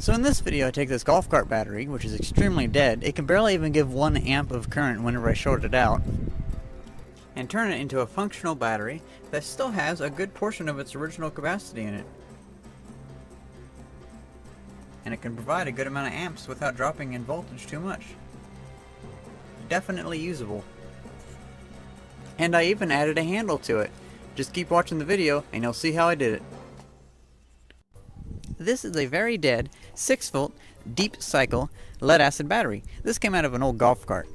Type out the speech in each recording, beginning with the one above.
So in this video I take this golf cart battery, which is extremely dead. It can barely even give 1 amp of current whenever I short it out, and turn it into a functional battery that still has a good portion of its original capacity in it. And it can provide a good amount of amps without dropping in voltage too much. Definitely usable. And I even added a handle to it. Just keep watching the video and you'll see how I did it. This is a very dead 6-volt deep cycle lead acid battery. This came out of an old golf cart.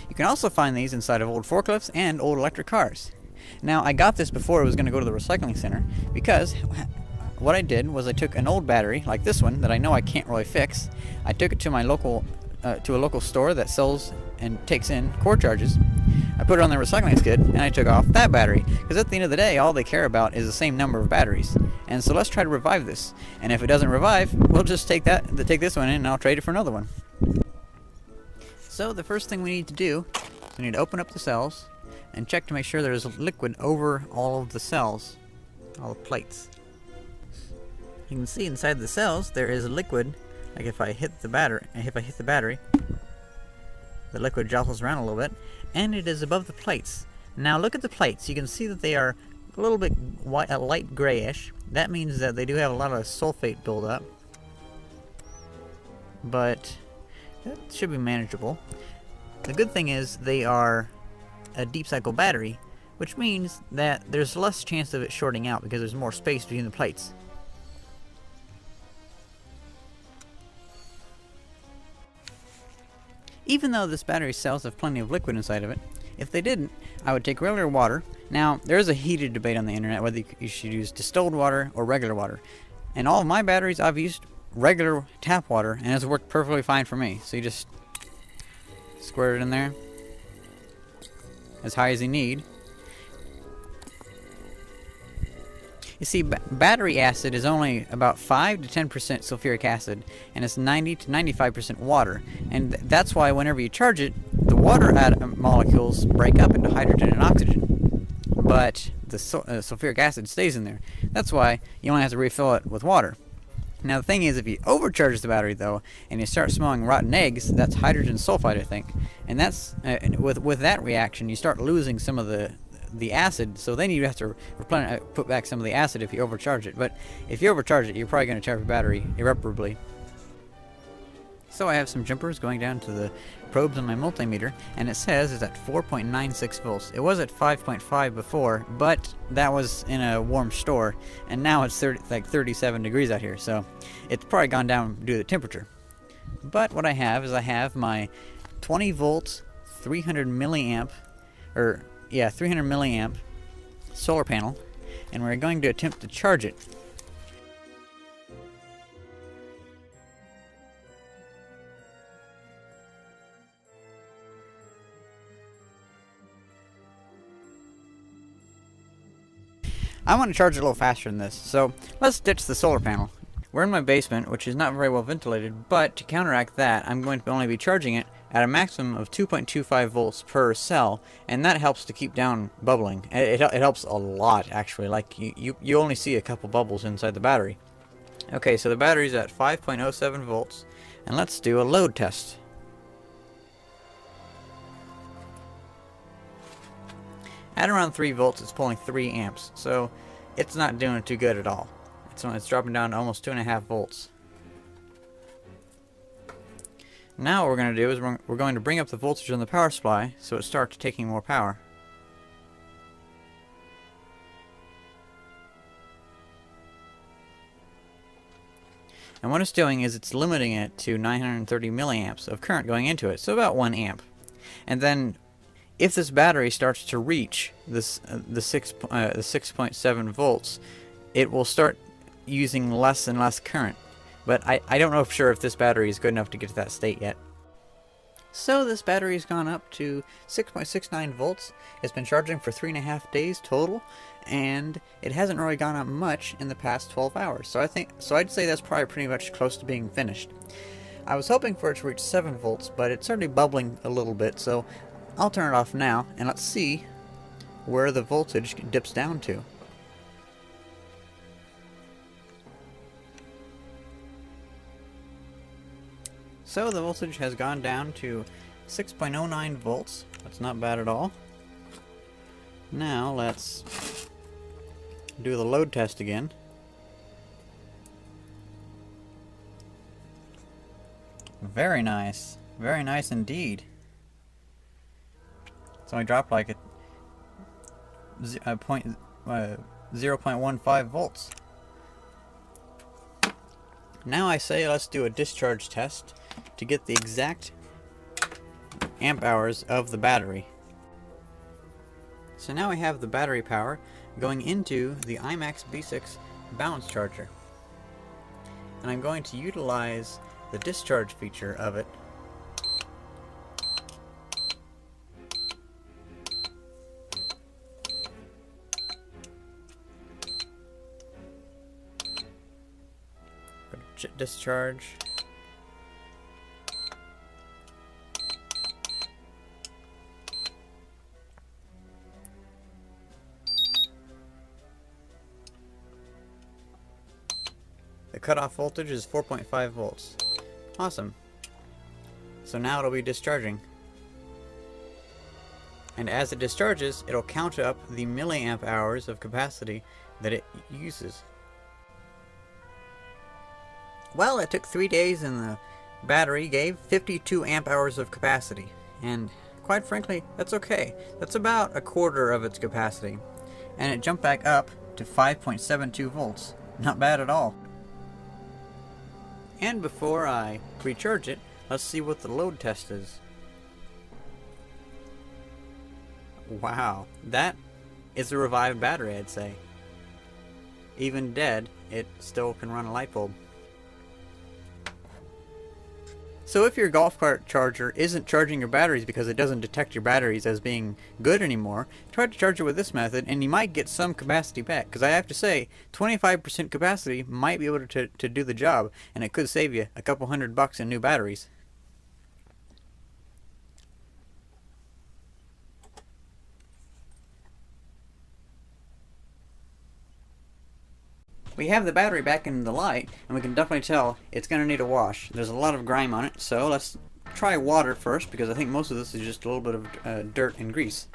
You can also find these inside of old forklifts and old electric cars. Now I got this before it was going to go to the recycling center, because what I did was I took an old battery like this one that I know I can't really fix. I took it to my local to a local store that sells and takes in core charges. I put it on the recycling skid and I took off that battery, because at the end of the day all they care about is the same number of batteries. And so let's try to revive this, and if it doesn't revive, we'll just take this one in and I'll trade it for another one. So the first thing we need to do is we need to open up the cells and check to make sure there's liquid over all of the cells, all the plates. You can see inside the cells there is liquid. Like if I hit the battery, the liquid jostles around a little bit, and it is above the plates. Now look at the plates. You can see that they are a little bit white, light grayish. That means that they do have a lot of sulfate buildup, but it should be manageable. The good thing is they are a deep cycle battery, which means that there's less chance of it shorting out because there's more space between the plates. Even though this battery cells have plenty of liquid inside of it, if they didn't, I would take regular water. Now, there is a heated debate on the internet whether you should use distilled water or regular water. And all of my batteries, I've used regular tap water, and it's worked perfectly fine for me. So you just squirt it in there as high as you need. You see, battery acid is only about 5 to 10% sulfuric acid, and it's 90 to 95% water. And that's why whenever you charge it, the water molecules break up into hydrogen and oxygen. But the sulfuric acid stays in there. That's why you only have to refill it with water. Now the thing is, if you overcharge the battery though, and you start smelling rotten eggs, that's hydrogen sulfide, I think. And that's with that reaction, you start losing some of the acid, so then you have to put back some of the acid if you overcharge it. But if you overcharge it, you're probably going to charge the battery irreparably. So I have some jumpers going down to the probes on my multimeter, and it says it's at 4.96 volts. It was at 5.5 before, but that was in a warm store, and now it's 37 degrees out here, so it's probably gone down due to the temperature. But what I have is I have my 20 volt 300 milliamp solar panel, and we're going to attempt to charge it. I want to charge it a little faster than this, so let's ditch the solar panel. We're in my basement, which is not very well ventilated, but to counteract that, I'm going to only be charging it at a maximum of 2.25 volts per cell, and that helps to keep down bubbling. It helps a lot, actually. Like, you only see a couple bubbles inside the battery. Okay, so the battery's at 5.07 volts, and let's do a load test. At around 3 volts, it's pulling 3 amps, so it's not doing too good at all. It's dropping down to almost 2.5 volts. Now what we're going to do is we're going to bring up the voltage on the power supply so it starts taking more power. And what it's doing is it's limiting it to 930 milliamps of current going into it, so about 1 amp. And then if this battery starts to reach the 6.7 volts, it will start using less and less current. But I don't know for sure if this battery is good enough to get to that state yet. So this battery's gone up to 6.69 volts. It's been charging for 3.5 days total, and it hasn't really gone up much in the past 12 hours. So I'd say that's probably pretty much close to being finished. I was hoping for it to reach 7 volts, but it's already bubbling a little bit, so I'll turn it off now, and let's see where the voltage dips down to. So the voltage has gone down to 6.09 volts. That's not bad at all. Now let's do the load test again. Very nice. Very nice indeed. It's only dropped like a 0.15 volts. Now I say let's do a discharge test to get the exact amp hours of the battery. So now we have the battery power going into the iMax B6 balance charger. And I'm going to utilize the discharge feature of it discharge. The cutoff voltage is 4.5 volts. Awesome. So now it'll be discharging. And as it discharges, it'll count up the milliamp hours of capacity that it uses. Well, it took 3 days and the battery gave 52 amp hours of capacity. And quite frankly, that's okay. That's about a quarter of its capacity. And it jumped back up to 5.72 volts. Not bad at all. And before I recharge it, let's see what the load test is. Wow, that is a revived battery, I'd say. Even dead, it still can run a light bulb. So if your golf cart charger isn't charging your batteries because it doesn't detect your batteries as being good anymore, try to charge it with this method and you might get some capacity back. Because I have to say, 25% capacity might be able to do the job, and it could save you a couple $100 in new batteries. We have the battery back in the light, and we can definitely tell it's going to need a wash. There's a lot of grime on it, so let's try water first, because I think most of this is just a little bit of dirt and grease.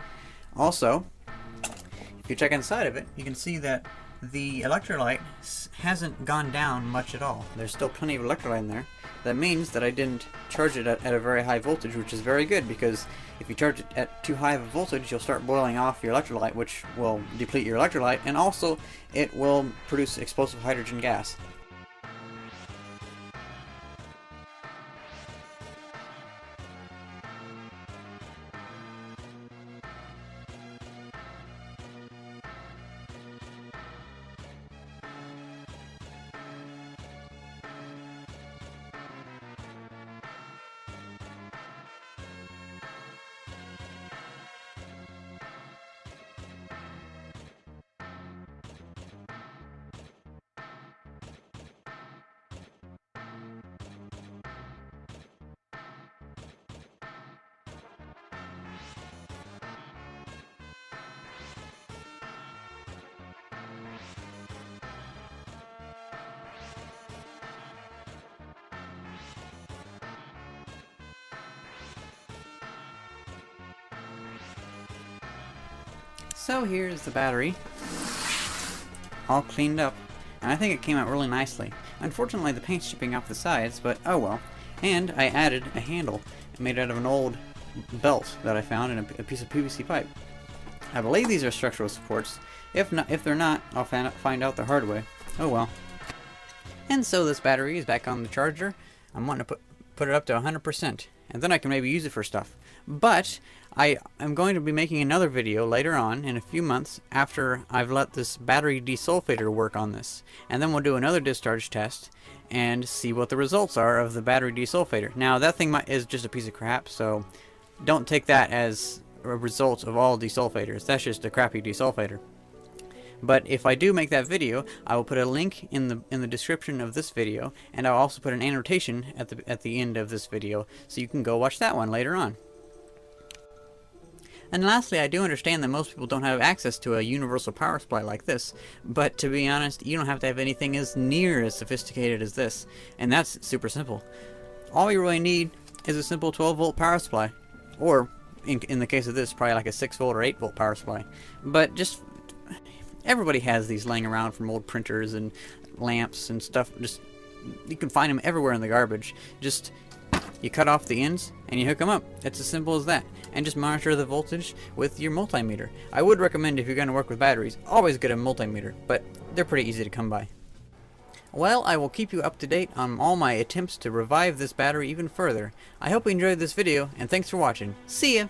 Also, if you check inside of it, you can see that the electrolyte hasn't gone down much at all. There's still plenty of electrolyte in there. That means that I didn't charge it at a very high voltage, which is very good, because if you charge it at too high of a voltage, you'll start boiling off your electrolyte, which will deplete your electrolyte, and also it will produce explosive hydrogen gas. So here's the battery, all cleaned up, and I think it came out really nicely. Unfortunately, the paint's chipping off the sides, but oh well. And I added a handle made out of an old belt that I found in a piece of PVC pipe. I believe these are structural supports. If they're not, I'll find out the hard way. Oh well. And so this battery is back on the charger. I'm wanting to put it up to 100%, and then I can maybe use it for stuff. But I am going to be making another video later on in a few months after I've let this battery desulfator work on this. And then we'll do another discharge test and see what the results are of the battery desulfator. Now that thing is just a piece of crap, so don't take that as a result of all desulfators. That's just a crappy desulfator. But if I do make that video, I will put a link in the description of this video, and I'll also put an annotation at the end of this video, so you can go watch that one later on. And lastly, I do understand that most people don't have access to a universal power supply like this, but to be honest, you don't have to have anything as near as sophisticated as this, and that's super simple. All you really need is a simple 12-volt power supply, or in the case of this, probably like a 6-volt or 8-volt power supply. But just everybody has these laying around from old printers and lamps and stuff. Just you can find them everywhere in the garbage. Just you cut off the ends and you hook them up. It's as simple as that. And just monitor the voltage with your multimeter. I would recommend, if you're going to work with batteries, always get a multimeter, but they're pretty easy to come by. Well, I will keep you up to date on all my attempts to revive this battery even further. I hope you enjoyed this video, and thanks for watching. See ya!